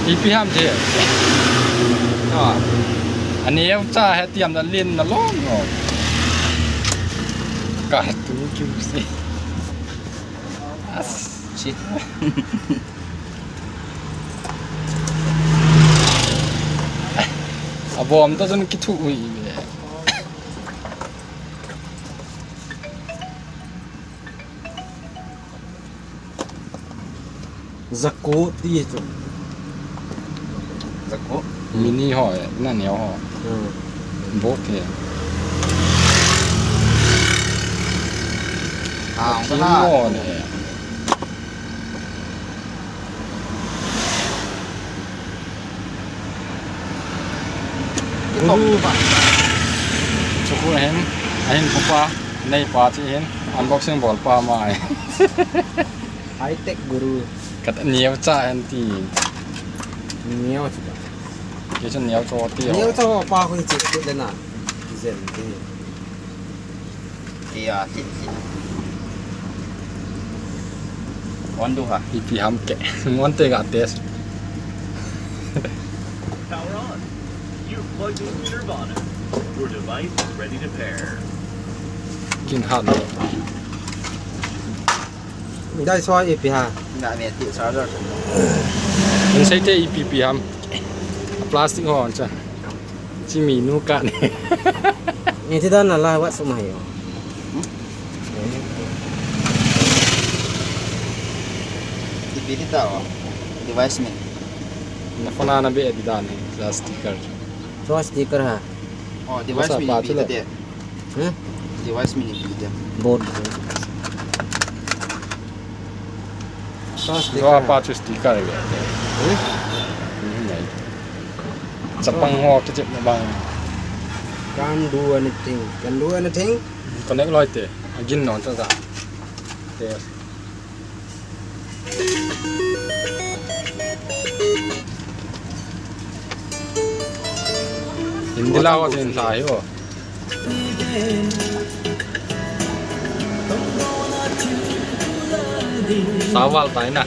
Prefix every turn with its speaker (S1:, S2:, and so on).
S1: อีพี่ห้ามเทก็อันนี้จ้าให้เตรียมดันเล่นนะล้อมออกกัดตัวคิวสิชิอะบอมต้องจนคิดถูกอีกเลย
S2: Zaku ti tu.
S3: Zaku.
S1: Miniห่อนั่นเหนียวห่อโบ๊กเนี่ย
S3: ก็
S1: ขี้
S3: ได้
S1: โม่เนี่ย
S3: ตบป่ะ
S1: ชุกุเห็นเห็นปุ๊บป้าในป้าที่เห็นอันบ็อกซิ่งบอลป้ามา
S2: High tech guru.
S1: กัดเหนียวจ้าเห็นตี
S2: Niao juga.
S1: เกี่ยวกับเหนียวโจตี
S2: Niao tu apa aku cek tu dah nak. Zen tu.
S3: Iya, sit. Wandu ha.
S1: อีพีห้ามแกะวันเตะกับเตส
S4: Power on. You've plugged in Nirvana. Your device is ready to pair.
S1: กินหัน
S2: Ni dah soal APH.
S3: Nggak metik charger.
S1: มันใช้เตะอีพีห้ามพลาสติกห่อจ้ะที่มีนูกัน
S2: Ni tidak nak lah buat semua yo.
S3: TV ni tahu. Device ni.
S1: นักฟนานาเบะดีดานนี่พลาสติก
S2: Soal stiker ha.
S3: Oh, device
S1: Masa
S3: mini
S1: apa
S3: itu
S1: tu lah?
S3: dia.
S2: Hmm?
S3: Device mini itu dia.
S2: Board. Soal
S1: ก็
S2: stiker.
S1: ป้าชุดสติกเกอร์เลย
S2: Hmm?
S1: จะปังหอกจะเจ็บมาบัง
S2: Can do anything. Can do anything.
S1: ตอนนี้ลอยเตะกินนอนจ้าเตะหินที่เล่าว่าจะเห็นสายเหรอสาววัลไปนะ